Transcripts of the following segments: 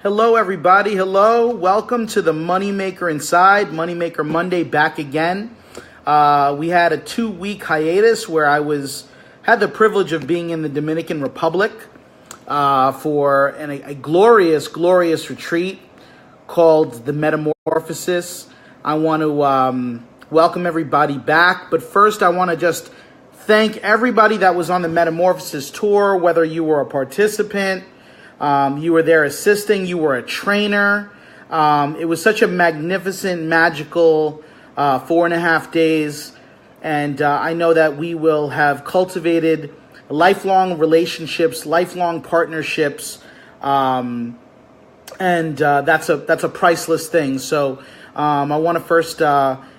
Hello, everybody. Hello. Welcome to the Moneymaker Inside, Moneymaker Monday, back again. We had a 2-week hiatus where I had the privilege of being in the Dominican Republic for a glorious, glorious retreat called the Metamorphosis. I want to welcome everybody back, but first I want to just thank everybody that was on the Metamorphosis tour, whether you were a participant, you were there assisting, you were a trainer. It was such a magnificent, magical 4.5 days. And I know that we will have cultivated lifelong relationships, lifelong partnerships. And that's a priceless thing. So I want to first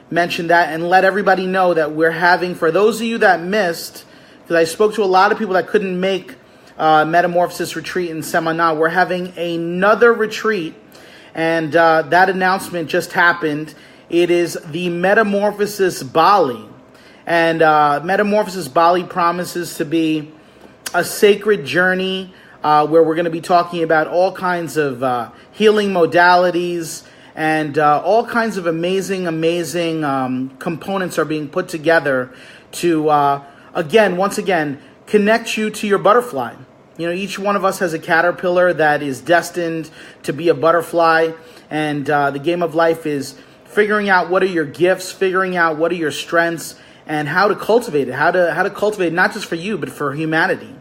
mention that and let everybody know that we're having, for those of you that missed, because I spoke to a lot of people that couldn't make Metamorphosis retreat in Samaná. We're having another retreat, and that announcement just happened. It is the Metamorphosis Bali, and Metamorphosis Bali promises to be a sacred journey where we're going to be talking about all kinds of healing modalities, and all kinds of amazing components are being put together to once again connect you to your butterfly. You know, each one of us has a caterpillar that is destined to be a butterfly, and the game of life is figuring out what are your gifts, figuring out what are your strengths, and how to cultivate it. How to cultivate it, not just for you, but for humanity,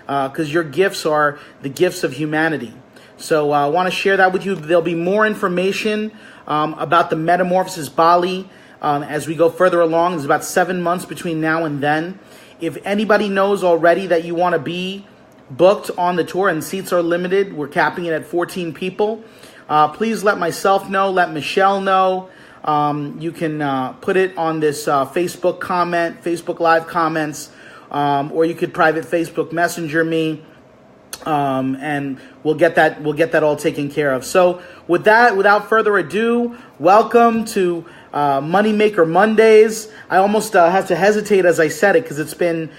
because your gifts are the gifts of humanity. So I want to share that with you. There'll be more information about the Metamorphosis Bali as we go further along. There's about 7 months between now and then. If anybody knows already that you want to be booked on the tour, and seats are limited, we're capping it at 14 people, please let myself know, let Michelle know. You can put it on this Facebook Live comments, or you could private Facebook Messenger me, and we'll get that all taken care of. So with that, without further ado, welcome to Moneymaker Mondays. I almost have to hesitate as I said it, because it's been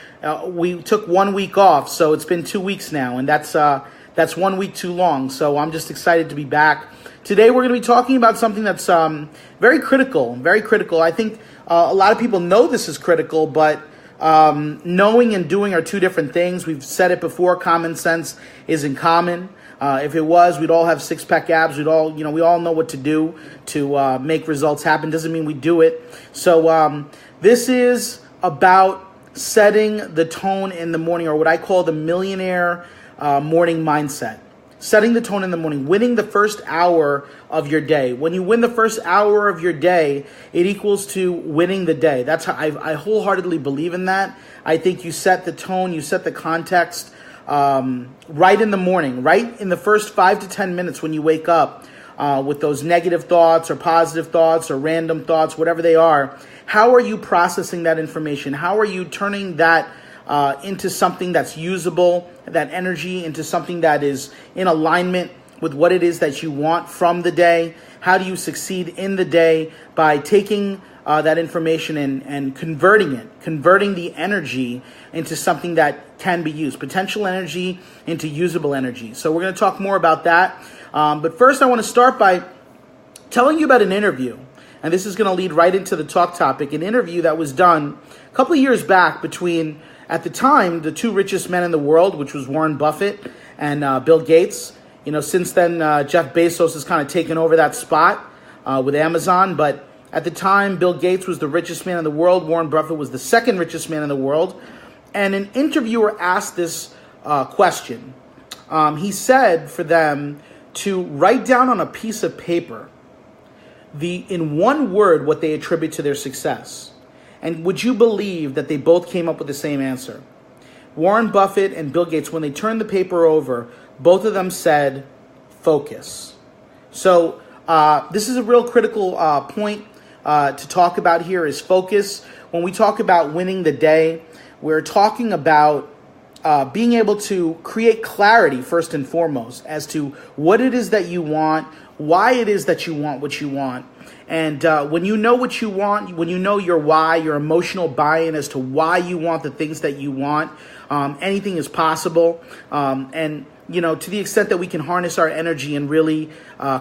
we took 1 week off, so it's been 2 weeks now, and that's 1 week too long. So I'm just excited to be back. Today we're going to be talking about something that's very critical. I think a lot of people know this is critical, but knowing and doing are two different things. We've said it before. Common sense isn't common. If it was, we'd all have six-pack abs. We all know what to do to make results happen. Doesn't mean we do it. So this is about setting the tone in the morning, or what I call the Millionaire morning mindset. Setting the tone in the morning, winning the first hour of your day. When you win the first hour of your day, it equals to winning the day. That's how I wholeheartedly believe in that. I think you set the tone, you set the context right in the morning, right in the first 5 to 10 minutes when you wake up with those negative thoughts or positive thoughts or random thoughts, whatever they are. How are you processing that information? How are you turning that into something that's usable, that energy into something that is in alignment with what it is that you want from the day? How do you succeed in the day? By taking that information and converting the energy into something that can be used, potential energy into usable energy. So we're going to talk more about that. But first I want to start by telling you about an interview. And this is going to lead right into the talk topic, an interview that was done a couple of years back between, at the time, the two richest men in the world, which was Warren Buffett and Bill Gates. You know, since then, Jeff Bezos has kind of taken over that spot with Amazon. But at the time, Bill Gates was the richest man in the world. Warren Buffett was the second richest man in the world. And an interviewer asked this question. He said for them to write down on a piece of paper in one word what they attribute to their success. And would you believe that they both came up with the same answer? Warren Buffett and Bill Gates, when they turned the paper over, both of them said, focus. So this is a real critical point to talk about here, is focus. When we talk about winning the day, we're talking about being able to create clarity first and foremost as to what it is that you want, why it is that you want what you want. And when you know what you want, when you know your why, your emotional buy-in as to why you want the things that you want, anything is possible. And to the extent that we can harness our energy and really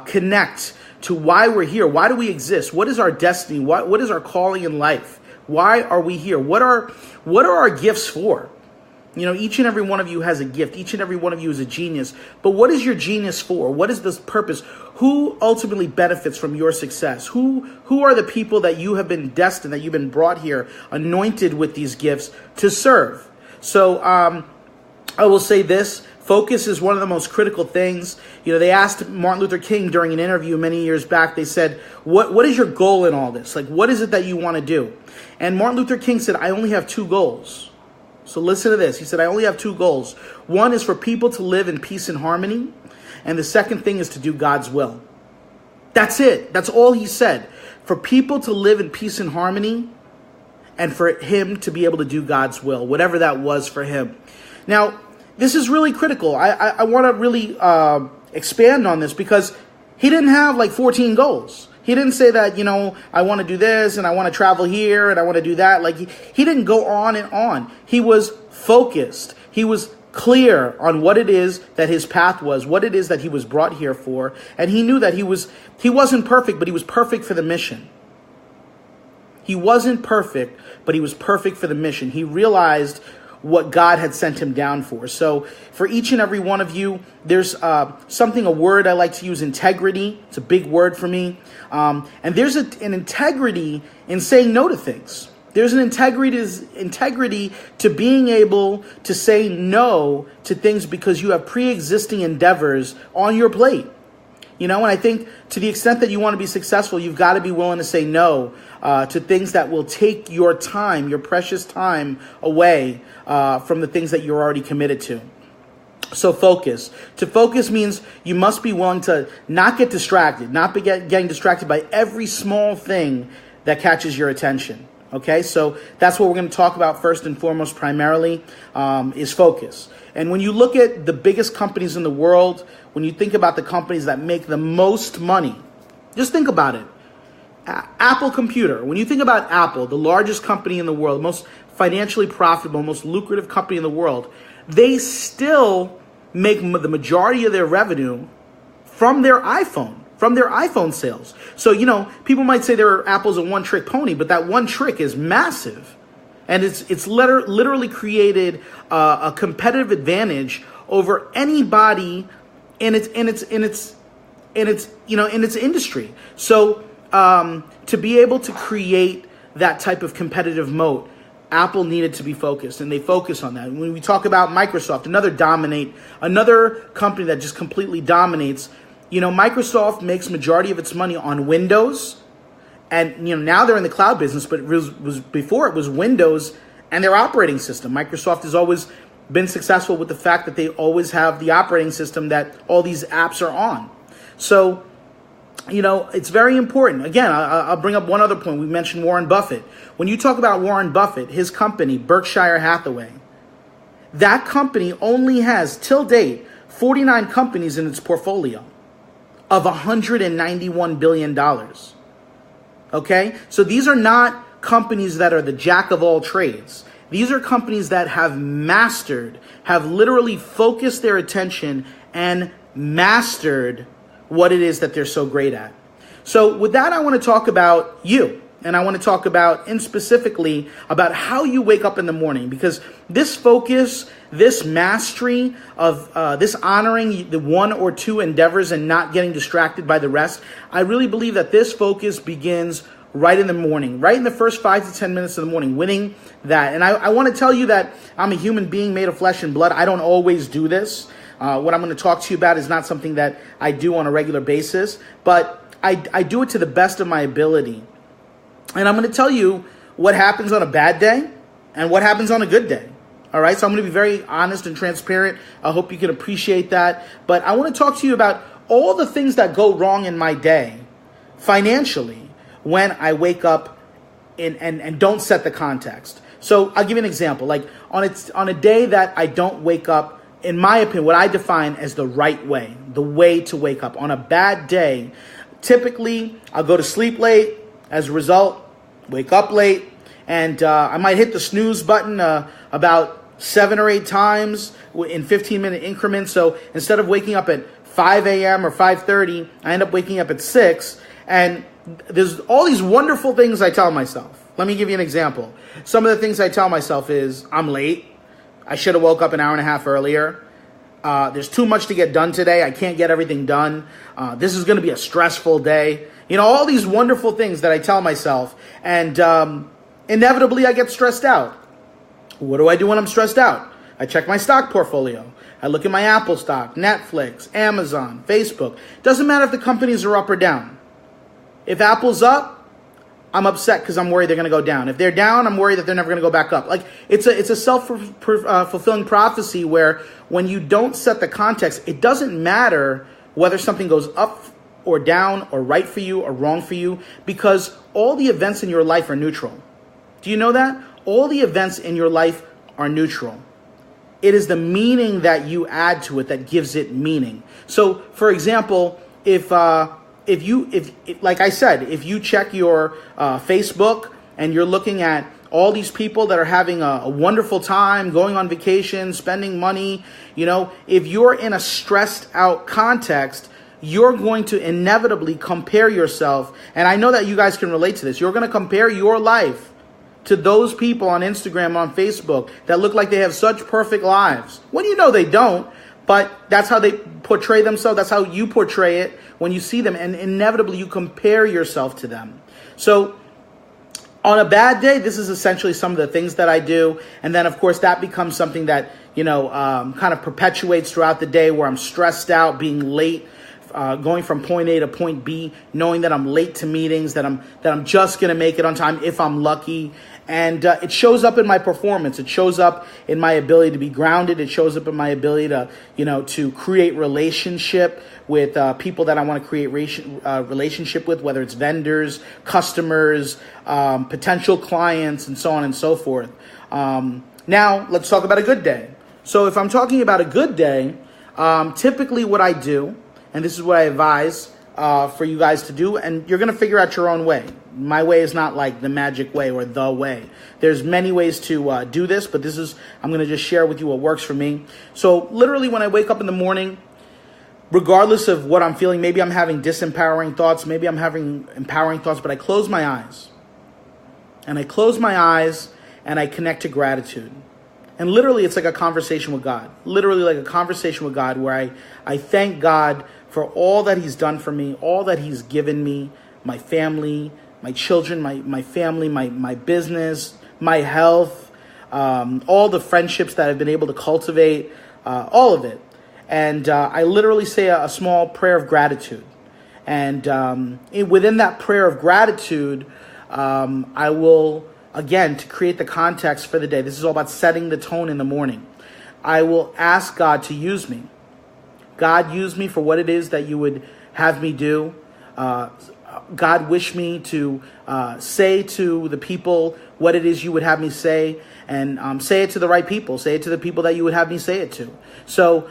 connect to why we're here. Why do we exist? What is our destiny? What is our calling in life? Why are we here? What are our gifts for? Each and every one of you has a gift. Each and every one of you is a genius. But what is your genius for? What is this purpose? Who ultimately benefits from your success? Who are the people that you have been destined, that you've been brought here, anointed with these gifts to serve? So I will say this. Focus is one of the most critical things. They asked Martin Luther King during an interview many years back, they said, what is your goal in all this? Like, what is it that you want to do? And Martin Luther King said, I only have two goals. So listen to this. He said, I only have two goals. One is for people to live in peace and harmony. And the second thing is to do God's will. That's it. That's all he said. For people to live in peace and harmony, and for him to be able to do God's will, whatever that was for him. Now, this is really critical. I want to really expand on this, because he didn't have like 14 goals. He didn't say that, I want to do this and I want to travel here and I want to do that. Like he didn't go on and on. He was focused. He was clear on what it is that his path was, what it is that he was brought here for. And he knew that he wasn't perfect, but he was perfect for the mission. He wasn't perfect, but he was perfect for the mission. He realized what God had sent him down for. So for each and every one of you, there's a word I like to use, integrity. It's a big word for me. And there's an integrity in saying no to things. There's an integrity to being able to say no to things because you have pre-existing endeavors on your plate. And I think to the extent that you want to be successful, you've got to be willing to say no to things that will take your time, your precious time away from the things that you're already committed to. So focus. To focus means you must be willing to not get distracted, not be getting distracted by every small thing that catches your attention. Okay, so that's what we're going to talk about first and foremost, primarily, is focus. And when you look at the biggest companies in the world, when you think about the companies that make the most money, just think about it. Apple Computer. When you think about Apple, the largest company in the world, most financially profitable, most lucrative company in the world, they still make the majority of their revenue from their iPhone sales. So, people might say Apple's a one-trick pony, but that one trick is massive. And it's literally created a competitive advantage over anybody in its industry. So to be able to create that type of competitive moat, Apple needed to be focused, and they focus on that. When we talk about Microsoft, another company that just completely dominates, Microsoft makes majority of its money on Windows, and now they're in the cloud business, but before it was Windows and their operating system. Microsoft has always been successful with the fact that they always have the operating system that all these apps are on. So, it's very important. Again, I'll bring up one other point. We mentioned Warren Buffett. When you talk about Warren Buffett, his company, Berkshire Hathaway, that company only has, till date, 49 companies in its portfolio of $191 billion. Okay? So these are not companies that are the jack of all trades. These are companies that have literally focused their attention and mastered what it is that they're so great at. So with that, I want to talk about you. And I want to talk about, and specifically, about how you wake up in the morning. Because this focus, this mastery of this honoring the one or two endeavors and not getting distracted by the rest, I really believe that this focus begins right in the morning, right in the first 5 to 10 minutes of the morning, winning that. And I want to tell you that I'm a human being made of flesh and blood. I don't always do this. What I'm going to talk to you about is not something that I do on a regular basis, but I do it to the best of my ability. And I'm going to tell you what happens on a bad day and what happens on a good day. All right, so I'm going to be very honest and transparent. I hope you can appreciate that. But I want to talk to you about all the things that go wrong in my day financially when I wake up and don't set the context. So I'll give you an example. Like on a day that I don't wake up, in my opinion, what I define as the right way, the way to wake up. On a bad day, typically I'll go to sleep late. As a result, wake up late, and I might hit the snooze button about 7 or 8 times in 15-minute increments. So instead of waking up at 5 a.m. or 5:30, I end up waking up at 6. And there's all these wonderful things I tell myself. Let me give you an example. Some of the things I tell myself is, I'm late. I should have woke up an hour and a half earlier. There's too much to get done today. I can't get everything done. This is going to be a stressful day. You know, all these wonderful things that I tell myself. And inevitably, I get stressed out. What do I do when I'm stressed out? I check my stock portfolio. I look at my Apple stock, Netflix, Amazon, Facebook. Doesn't matter if the companies are up or down. If Apple's up, I'm upset because I'm worried they're going to go down. If they're down, I'm worried that they're never going to go back up. Like, it's a self-fulfilling prophecy where when you don't set the context, it doesn't matter whether something goes up or down or right for you or wrong for you, because all the events in your life are neutral. Do you know that? All the events in your life are neutral. It is the meaning that you add to it that gives it meaning. So, for example, if like I said, if you check your Facebook and you're looking at all these people that are having a wonderful time, going on vacation, spending money, you know, if you're in a stressed out context, you're going to inevitably compare yourself. And I know that you guys can relate to this. You're going to compare your life to those people on Instagram, on Facebook that look like they have such perfect lives. When you know they don't, but that's how they portray themselves. That's how you portray it when you see them. And inevitably, you compare yourself to them. So on a bad day, this is essentially some of the things that I do. And then, of course, that becomes something that, you know, kind of perpetuates throughout the day where I'm stressed out, being late, going from point A to point B, knowing that I'm late to meetings, that I'm just going to make it on time if I'm lucky. And it shows up in my performance. It shows up in my ability to be grounded. It shows up in my ability to, you know, to create relationship with people that I want to create relationship with, whether it's vendors, customers, potential clients, and so on and so forth. Now, let's talk about a good day. So if I'm talking about a good day, typically what I do, and this is what I advise for you guys to do, and you're going to figure out your own way. My way is not like the magic way or the way. There's many ways to do this, but I'm going to just share with you what works for me. So literally when I wake up in the morning, regardless of what I'm feeling, maybe I'm having disempowering thoughts, maybe I'm having empowering thoughts, but I close my eyes. And I close my eyes and I connect to gratitude. And literally it's like a conversation with God. Literally like a conversation with God where I thank God for all that he's done for me, all that he's given me, my family, my children, my family, my business, my health, all the friendships that I've been able to cultivate, all of it. And I literally say a small prayer of gratitude. And within that prayer of gratitude, I will, again, to create the context for the day, this is all about setting the tone in the morning. I will ask God to use me. God, use me for what it is that you would have me do. God, wish me to say to the people what it is you would have me say, and say it to the right people. Say it to the people that you would have me say it to. So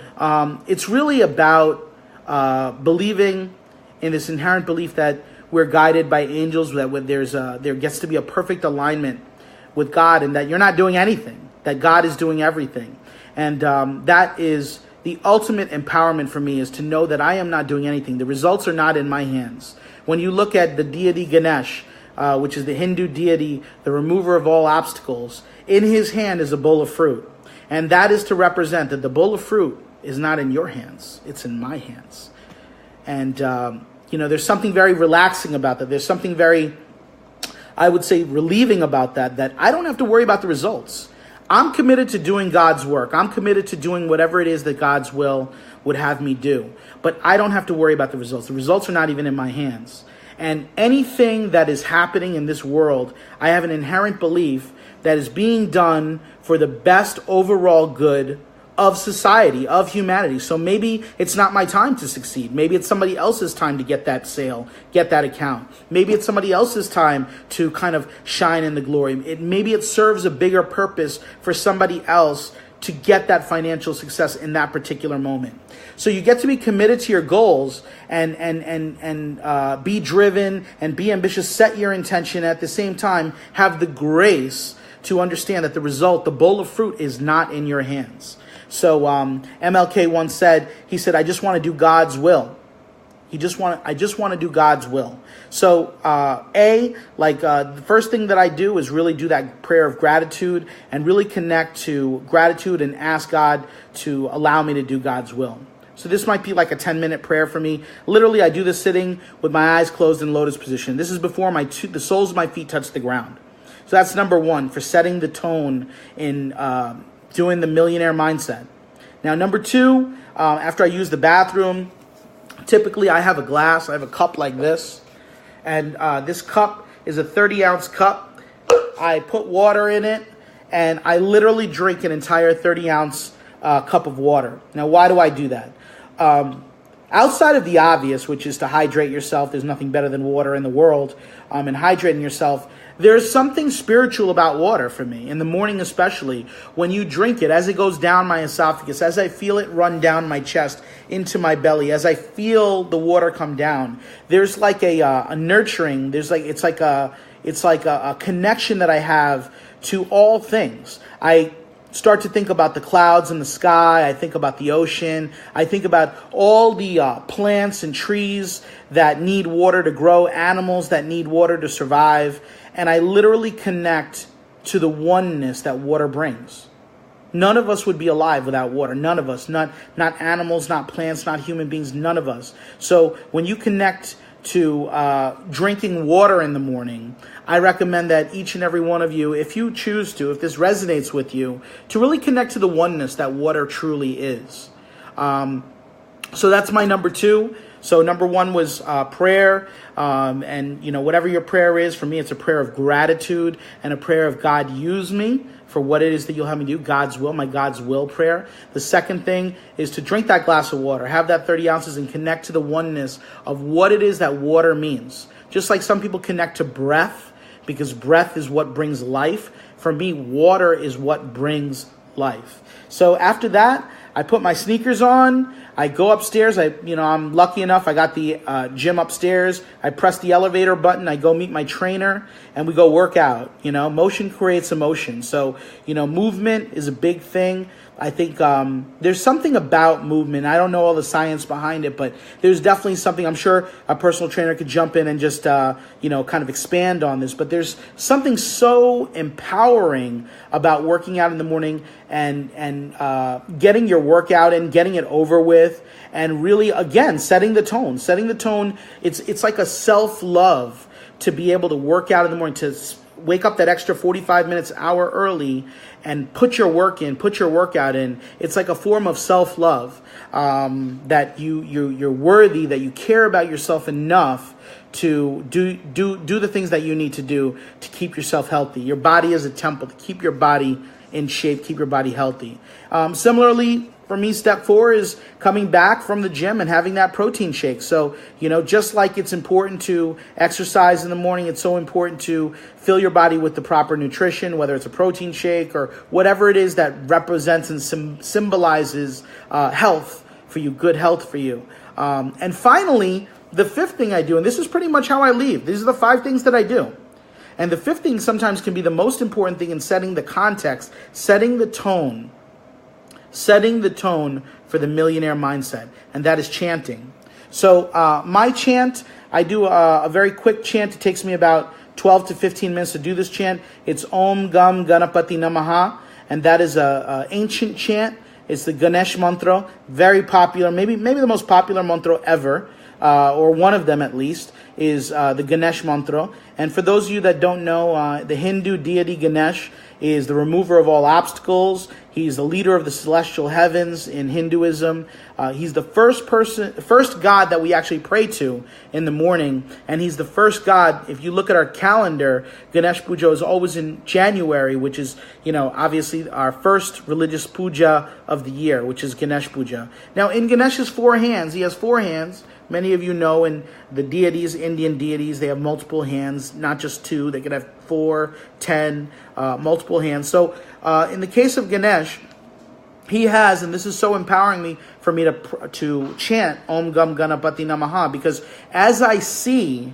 it's really about believing in this inherent belief that we're guided by angels, that there gets to be a perfect alignment with God, and that you're not doing anything, that God is doing everything. And that is the ultimate empowerment for me, is to know that I am not doing anything. The results are not in my hands. When you look at the deity Ganesh, which is the Hindu deity, the remover of all obstacles, in his hand is a bowl of fruit. And that is to represent that the bowl of fruit is not in your hands, it's in my hands. And, there's something very relaxing about that. There's something very, I would say, relieving about that I don't have to worry about the results. I'm committed to doing God's work. I'm committed to doing whatever it is that God's will would have me do. But I don't have to worry about the results. The results are not even in my hands. And anything that is happening in this world, I have an inherent belief that is being done for the best overall good of society, of humanity. So maybe it's not my time to succeed. Maybe it's somebody else's time to get that sale, get that account. Maybe it's somebody else's time to kind of shine in the glory. Maybe it serves a bigger purpose for somebody else to get that financial success in that particular moment. So you get to be committed to your goals and be driven and be ambitious, set your intention, at the same time have the grace to understand that the result, the bowl of fruit, is not in your hands. So MLK once said, he said, I just want to do God's will. I just want to do God's will. So the first thing that I do is really do that prayer of gratitude and really connect to gratitude and ask God to allow me to do God's will. So this might be like a 10-minute prayer for me. Literally, I do this sitting with my eyes closed in lotus position. This is before the soles of my feet touch the ground. So that's number one for setting the tone in doing the millionaire mindset. Now, number two, after I use the bathroom, typically I have a glass. I have a cup like this. And this cup is a 30-ounce cup. I put water in it, and I literally drink an entire 30-ounce cup of water. Now, why do I do that? Outside of the obvious, which is to hydrate yourself, there's nothing better than water in the world, and hydrating yourself, there's something spiritual about water for me, in the morning especially. When you drink it, as it goes down my esophagus, as I feel it run down my chest into my belly, as I feel the water come down, there's like a nurturing, it's like a connection that I have to all things. I start to think about the clouds in the sky. I think about the ocean. I think about all the plants and trees that need water to grow, animals that need water to survive. And I literally connect to the oneness that water brings. None of us would be alive without water. None of us. Not animals, not plants, not human beings. None of us. So when you connect to drinking water in the morning, I recommend that each and every one of you, if you choose to, if this resonates with you, to really connect to the oneness that water truly is. So that's my number two. So number one was prayer, and whatever your prayer is, for me, it's a prayer of gratitude and a prayer of God, use me for what it is that you'll have me do, God's will, my God's will prayer. The second thing is to drink that glass of water, have that 30 ounces and connect to the oneness of what it is that water means. Just like some people connect to breath, because breath is what brings life. For me, water is what brings life. So after that, I put my sneakers on. I go upstairs. I'm lucky enough. I got the gym upstairs. I press the elevator button. I go meet my trainer, and we go work out. Motion creates emotion. So, movement is a big thing. I think there's something about movement. I don't know all the science behind it, but there's definitely something. I'm sure a personal trainer could jump in and just, kind of expand on this. But there's something so empowering about working out in the morning and getting your workout in, getting it over with, and really, again, setting the tone. Setting the tone, it's like a self-love to be able to work out in the morning, to wake up that extra 45 minutes, hour early, and put your work in, put your workout in. It's like a form of self-love, that you're worthy, that you care about yourself enough to do the things that you need to do to keep yourself healthy. Your body is a temple. To keep your body in shape, keep your body healthy. Similarly, for me, step 4 is coming back from the gym and having that protein shake. So, just like it's important to exercise in the morning, it's so important to fill your body with the proper nutrition, whether it's a protein shake or whatever it is that represents and symbolizes health for you, good health for you. And finally, the fifth thing I do, and this is pretty much how I leave. These are the 5 things that I do. And the fifth thing sometimes can be the most important thing in setting the context, setting the tone for the millionaire mindset, and that is chanting. So my chant, I do a very quick chant. It takes me about 12 to 15 minutes to do this chant. It's Om Gam Ganapati Namaha, and that is a ancient chant. It's the Ganesh mantra, very popular, maybe the most popular mantra ever, or one of them at least, is the Ganesh mantra. And for those of you that don't know, the Hindu deity Ganesh is the remover of all obstacles. He's the leader of the celestial heavens in Hinduism. He's the first God that we actually pray to in the morning. And he's the first God. If you look at our calendar, Ganesh Puja is always in January, which is, obviously our first religious puja of the year, which is Ganesh Puja. Now, in Ganesh's 4 hands, he has 4 hands. Many of you know in the deities, Indian deities, they have multiple hands, not just 2. They could have 4, 10, multiple hands. So in the case of Ganesh, he has, and this is so empowering for me to chant Om Gam Ganapati Namaha, because as I see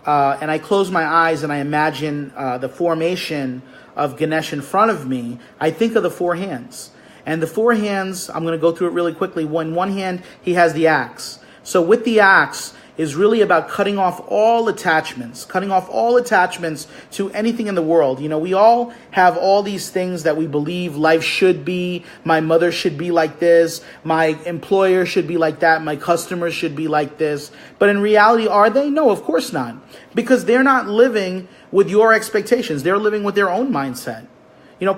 and I close my eyes and I imagine the formation of Ganesh in front of me, I think of the four hands. And the four hands, I'm going to go through it really quickly. In one hand, he has the axe. So with the axe is really about cutting off all attachments to anything in the world. We all have all these things that we believe life should be. My mother should be like this. My employer should be like that. My customers should be like this. But in reality, are they? No, of course not. Because they're not living with your expectations. They're living with their own mindset.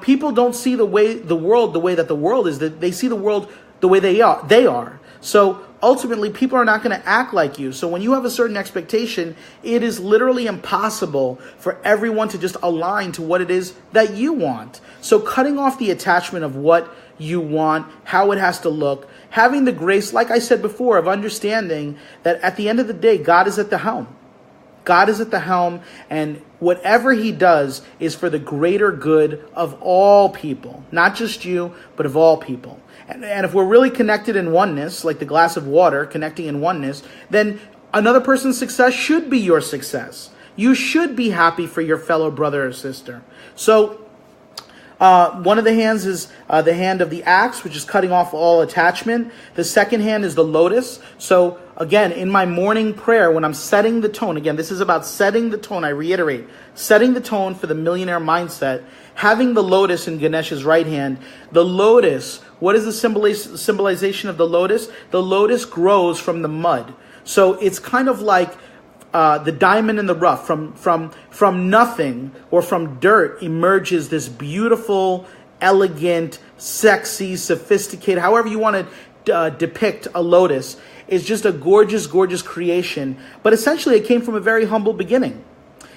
People don't see the world the way that the world is. That they see the world the way they are. So ultimately, people are not going to act like you. So when you have a certain expectation, it is literally impossible for everyone to just align to what it is that you want. So cutting off the attachment of what you want, how it has to look, having the grace, like I said before, of understanding that at the end of the day, God is at the helm. God is at the helm, and whatever he does is for the greater good of all people, not just you, but of all people. And if we're really connected in oneness, like the glass of water, connecting in oneness, then another person's success should be your success. You should be happy for your fellow brother or sister. So one of the hands is the hand of the axe, which is cutting off all attachment. The second hand is the lotus. So again, in my morning prayer, when I'm setting the tone, again, this is about setting the tone. I reiterate, setting the tone for the millionaire mindset, having the lotus in Ganesh's right hand. The lotus, what is the symbolization of the lotus? The lotus grows from the mud. So it's kind of like the diamond in the rough. From nothing or from dirt emerges this beautiful, elegant, sexy, sophisticated, however you want to depict a lotus. It's just a gorgeous, gorgeous creation. But essentially it came from a very humble beginning.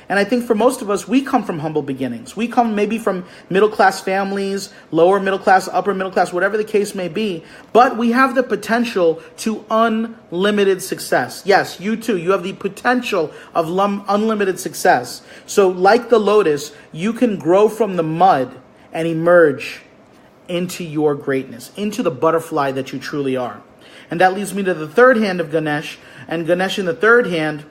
And I think for most of us, we come from humble beginnings. We come maybe from middle-class families, lower middle class, upper middle class, whatever the case may be. But we have the potential to unlimited success. Yes, you too. You have the potential of unlimited success. So like the lotus, you can grow from the mud and emerge into your greatness, into the butterfly that you truly are. And that leads me to the third hand of Ganesh. And Ganesh in the third hand,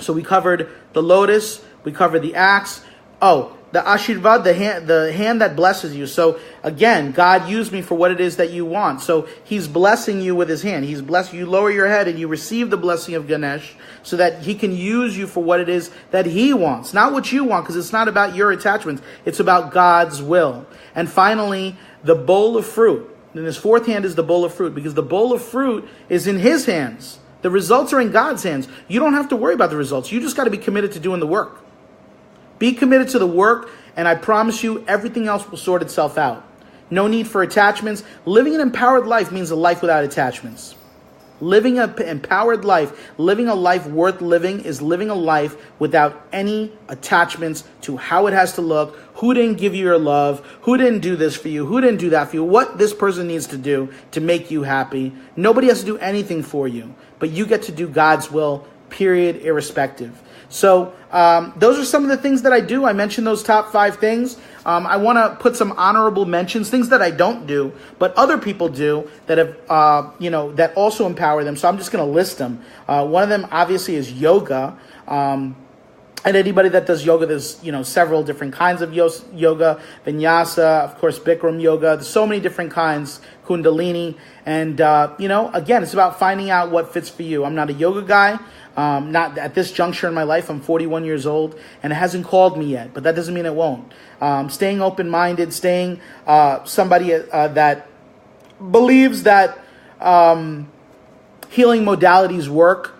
so we covered the lotus, we covered the axe. Oh, the Ashirvad, the hand that blesses you. So again, God used me for what it is that you want. So he's blessing you with his hand. He's blessing you. Lower your head and you receive the blessing of Ganesh so that he can use you for what it is that he wants. Not what you want, because it's not about your attachments. It's about God's will. And finally, the bowl of fruit. And his fourth hand is the bowl of fruit, because the bowl of fruit is in his hands. The results are in God's hands. You don't have to worry about the results. You just got to be committed to doing the work. Be committed to the work, and I promise you, everything else will sort itself out. No need for attachments. Living an empowered life means a life without attachments. Living an empowered life, living a life worth living, is living a life without any attachments to how it has to look, who didn't give you your love, who didn't do this for you, who didn't do that for you, what this person needs to do to make you happy. Nobody has to do anything for you, but you get to do God's will, period, irrespective. So those are some of the things that I do. I mentioned those top 5 things. I want to put some honorable mentions, things that I don't do, but other people do that have, that also empower them. So I'm just going to list them. One of them obviously is yoga. And anybody that does yoga, there's, several different kinds of yoga, vinyasa, of course, Bikram yoga. There's so many different kinds, Kundalini. And, again, it's about finding out what fits for you. I'm not a yoga guy. Not at this juncture in my life. I'm 41 years old and it hasn't called me yet, but that doesn't mean it won't. Staying open-minded, staying somebody that believes that healing modalities work.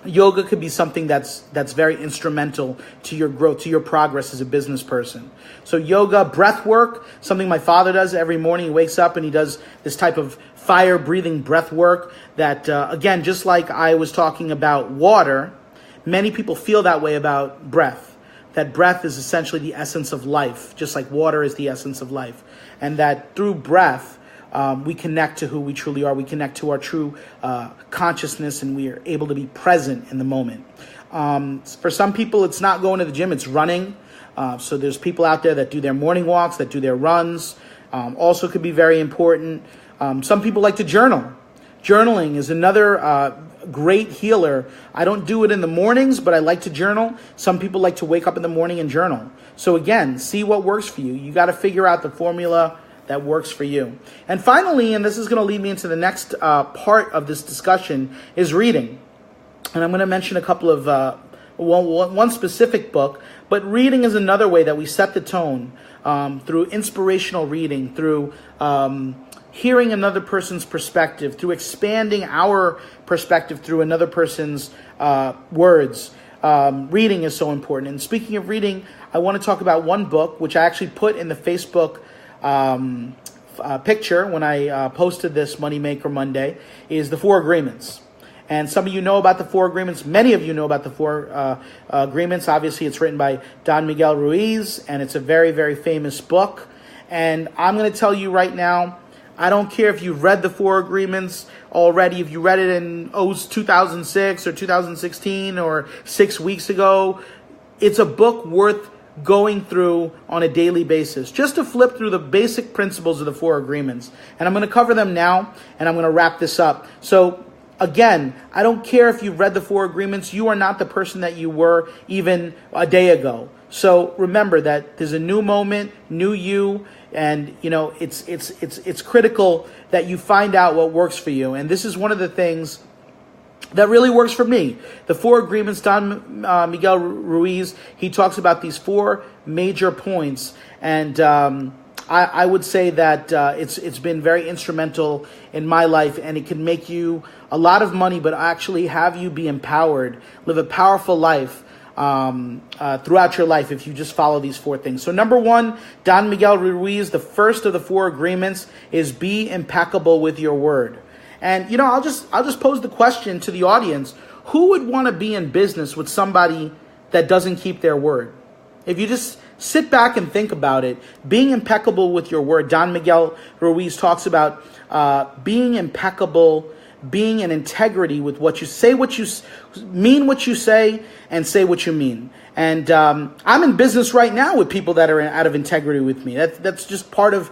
Yoga could be something that's very instrumental to your growth, to your progress as a business person. So yoga, breath work, something my father does every morning. He wakes up and he does this type of fire-breathing breath work that, again, just like I was talking about water, many people feel that way about breath. That breath is essentially the essence of life, just like water is the essence of life. And that through breath, we connect to who we truly are. We connect to our true consciousness, and we are able to be present in the moment. For some people, it's not going to the gym, it's running. So there's people out there that do their morning walks, that do their runs. Also could be very important. Some people like to journal. Journaling is another great healer. I don't do it in the mornings, but I like to journal. Some people like to wake up in the morning and journal. So again, see what works for you. You got to figure out the formula that works for you. And finally, and this is going to lead me into the next part of this discussion, is reading. And I'm going to mention a couple of one specific book, but reading is another way that we set the tone through inspirational reading, through hearing another person's perspective, through expanding our perspective through another person's words. Reading is so important. And speaking of reading, I want to talk about one book, which I actually put in the Facebook picture when I posted this Moneymaker Monday, is The Four Agreements. And some of you know about the Four Agreements. Many of you know about the Four Agreements. Obviously, it's written by Don Miguel Ruiz, and it's a very, very famous book. And I'm going to tell you right now, I don't care if you've read the Four Agreements already, if you read it in 2006 or 2016 or 6 weeks ago. It's a book worth going through on a daily basis, just to flip through the basic principles of the Four Agreements. And I'm going to cover them now, and I'm going to wrap this up. So again, I don't care if you've read the Four Agreements. You are not the person that you were even a day ago. So remember that there's a new moment, new you, and it's critical that you find out what works for you. And this is one of the things that really works for me. The Four Agreements, Don Miguel Ruiz, he talks about these four major points, and I would say that it's been very instrumental in my life, and it can make you a lot of money, but actually have you be empowered, live a powerful life throughout your life if you just follow these four things. So number one, Don Miguel Ruiz, the first of the Four Agreements is be impeccable with your word. And I'll just pose the question to the audience: who would want to be in business with somebody that doesn't keep their word? If you just sit back and think about it, being impeccable with your word. Don Miguel Ruiz talks about being impeccable, being in integrity with what you say, what you mean, what you say, and say what you mean. And I'm in business right now with people that are out of integrity with me. That's just part of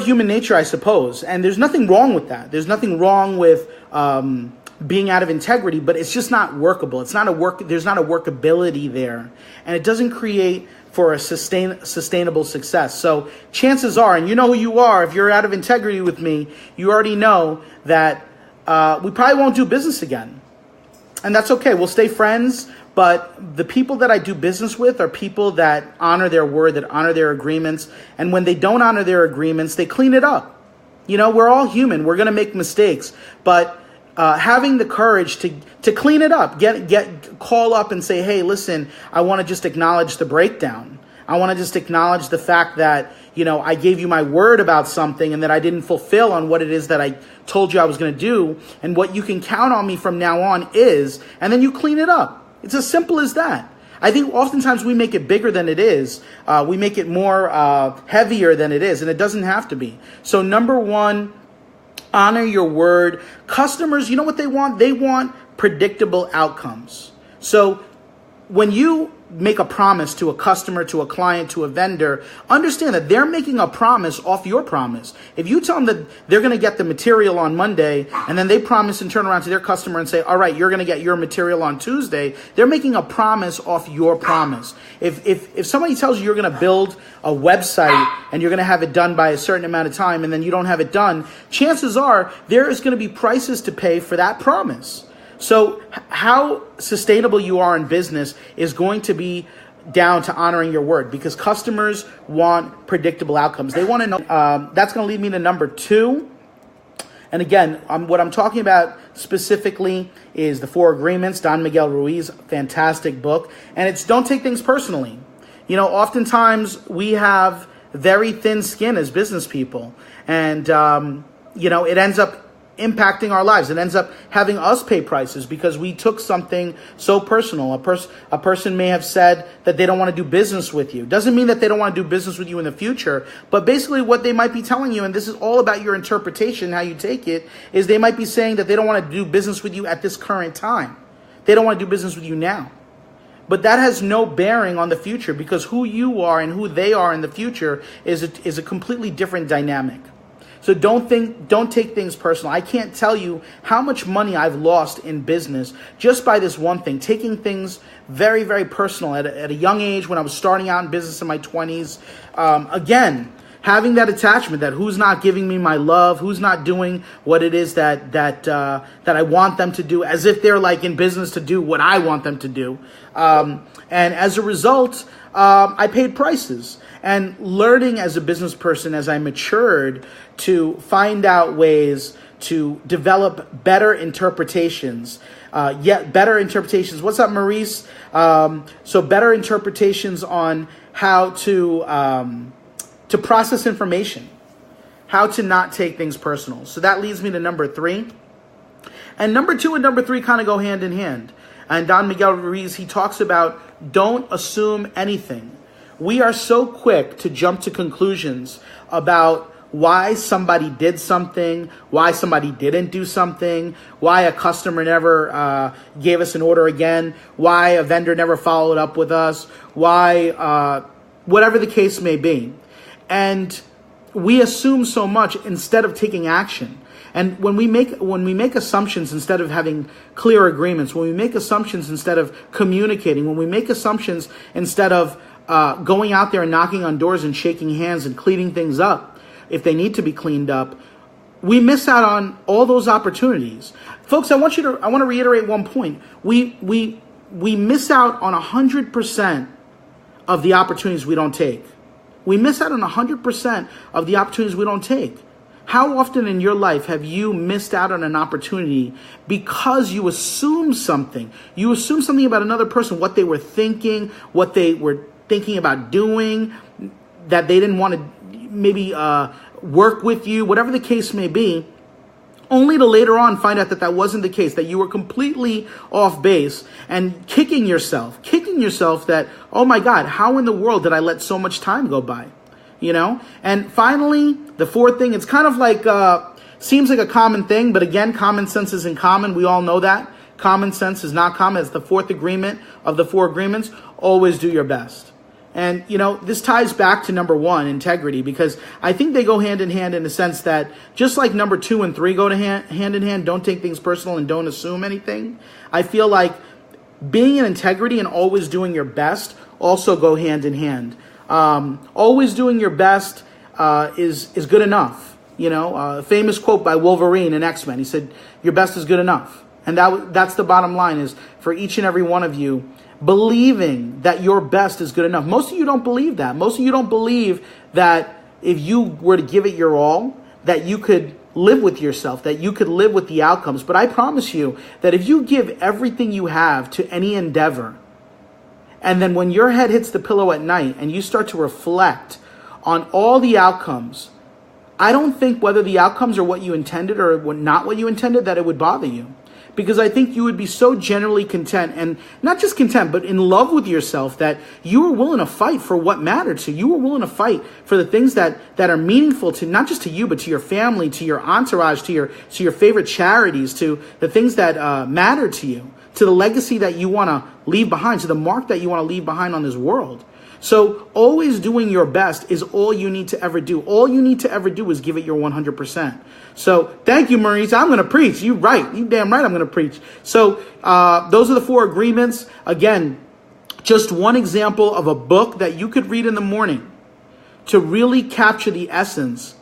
human nature, I suppose. And there's nothing wrong with that. There's nothing wrong with being out of integrity, but it's just not workable. There's not a workability there, and it doesn't create for a sustainable success. So chances are, and you know who you are, if you're out of integrity with me, you already know that we probably won't do business again. And that's okay. We'll stay friends, but the people that I do business with are people that honor their word, that honor their agreements. And when they don't honor their agreements, they clean it up. We're all human. We're going to make mistakes, but having the courage to clean it up, call up and say, hey, listen, I want to just acknowledge the breakdown. I want to just acknowledge the fact that, I gave you my word about something and that I didn't fulfill on what it is that I told you I was going to do. And what you can count on me from now on is, and then you clean it up. It's as simple as that. I think oftentimes we make it bigger than it is. We make it more heavier than it is, and it doesn't have to be. So number one, honor your word. Customers, you know what they want? They want predictable outcomes. So when you make a promise to a customer, to a client, to a vendor, understand that they're making a promise off your promise. If you tell them that they're going to get the material on Monday, and then they promise and turn around to their customer and say, all right, you're going to get your material on Tuesday, they're making a promise off your promise. If somebody tells you you're going to build a website and you're going to have it done by a certain amount of time, and then you don't have it done, chances are there is going to be prices to pay for that promise. So how sustainable you are in business is going to be down to honoring your word, because customers want predictable outcomes. They want to know. That's going to lead me to number two. And again, what I'm talking about specifically is the Four Agreements. Don Miguel Ruiz, fantastic book. And it's don't take things personally. Oftentimes we have very thin skin as business people. And, it ends up impacting our lives. It ends up having us pay prices because we took something so personal. A person may have said that they don't want to do business with you. Doesn't mean that they don't want to do business with you in the future, but basically what they might be telling you, and this is all about your interpretation, how you take it, is they might be saying that they don't want to do business with you at this current time. They don't want to do business with you now. But that has no bearing on the future, because who you are and who they are in the future is a completely different dynamic. So don't take things personal. I can't tell you how much money I've lost in business just by this one thing, taking things very, very personal at a young age when I was starting out in business in my 20s. Again, having that attachment that who's not giving me my love, who's not doing what it is that I want them to do, as if they're like in business to do what I want them to do. And as a result, I paid prices. And learning as a business person, as I matured, to find out ways to develop better interpretations. Better interpretations. What's up, Maurice? So better interpretations on how to process information, how to not take things personal. So that leads me to number 3. And number 2 and number 3 kind of go hand in hand. And Don Miguel Ruiz, he talks about don't assume anything. We are so quick to jump to conclusions about why somebody did something, why somebody didn't do something, why a customer never gave us an order again, why a vendor never followed up with us, why whatever the case may be. And we assume so much instead of taking action. And when we make assumptions instead of having clear agreements, when we make assumptions instead of communicating, when we make assumptions instead of going out there and knocking on doors and shaking hands and cleaning things up if they need to be cleaned up, we miss out on all those opportunities. Folks, I want to reiterate one point. We miss out on 100% of the opportunities we don't take. We miss out on 100% of the opportunities we don't take. How often in your life have you missed out on an opportunity because you assume something? You assume something about another person, what they were thinking, what they were thinking about doing, that they didn't want to maybe work with you, whatever the case may be, only to later on find out that that wasn't the case, that you were completely off base and kicking yourself that, oh my God, how in the world did I let so much time go by? You know? And finally, the fourth thing, it's kind of like, seems like a common thing, but again, common sense isn't common. We all know that. Common sense is not common. It's the fourth agreement of the 4 agreements. Always do your best. And, you know, this ties back to number 1, integrity, because I think they go hand in hand in the sense that just like number 2 and 3 go to hand in hand, don't take things personal and don't assume anything. I feel like being in integrity and always doing your best also go hand in hand. Always doing your best is good enough. You know, a famous quote by Wolverine in X-Men. He said, "Your best is good enough." And that's the bottom line, is for each and every one of you, believing that your best is good enough. Most of you don't believe that. Most of you don't believe that if you were to give it your all, that you could live with yourself, that you could live with the outcomes. But I promise you that if you give everything you have to any endeavor, and then when your head hits the pillow at night and you start to reflect on all the outcomes, I don't think whether the outcomes are what you intended or not what you intended, that it would bother you. Because I think you would be so generally content, and not just content, but in love with yourself, that you were willing to fight for what mattered to you. You were willing to fight for the things that are meaningful to not just to you, but to your family, to your entourage, to your favorite charities, to the things that matter to you, to the legacy that you want to leave behind, to the mark that you want to leave behind on this world. So always doing your best is all you need to ever do. All you need to ever do is give it your 100%. So thank you, Maurice. I'm going to preach. You right. You damn right I'm going to preach. So those are the 4 agreements. Again, just one example of a book that you could read in the morning to really capture the essence.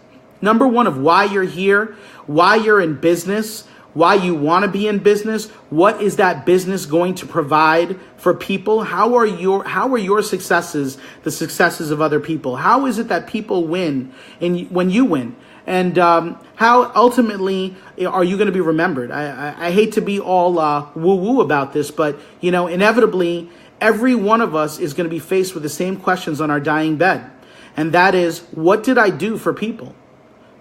Number 1, of why you're here, why you're in business, why you want to be in business. What is that business going to provide for people? How are your successes the successes of other people? How is it that people win when you win? And how ultimately are you going to be remembered? I hate to be all woo-woo about this, but you know, inevitably, every one of us is going to be faced with the same questions on our dying bed. And that is, what did I do for people?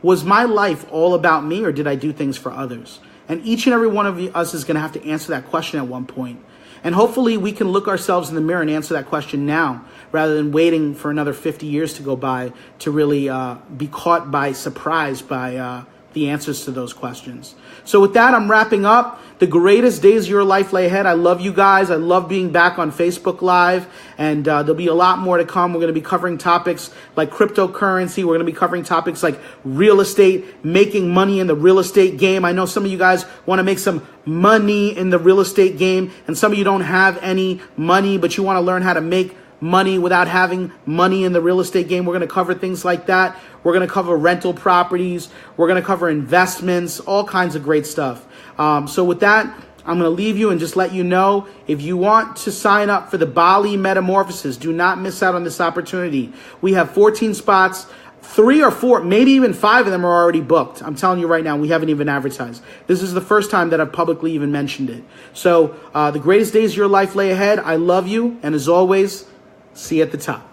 Was my life all about me, or did I do things for others? And each and every one of us is going to have to answer that question at one point. And hopefully we can look ourselves in the mirror and answer that question now, rather than waiting for another 50 years to go by to really be caught by surprise by the answers to those questions. So with that, I'm wrapping up. The greatest days of your life lay ahead. I love you guys. I love being back on Facebook Live, and there'll be a lot more to come. We're going to be covering topics like cryptocurrency. We're going to be covering topics like real estate, making money in the real estate game. I know some of you guys want to make some money in the real estate game, and some of you don't have any money, but you want to learn how to make money without having money in the real estate game. We're going to cover things like that. We're going to cover rental properties. We're going to cover investments, all kinds of great stuff. So with that, I'm going to leave you and just let you know, if you want to sign up for the Bali Metamorphosis, do not miss out on this opportunity. We have 14 spots. 3 or 4, maybe even 5 of them are already booked. I'm telling you right now, we haven't even advertised. This is the first time that I've publicly even mentioned it. So the greatest days of your life lay ahead. I love you. And as always, see you at the top.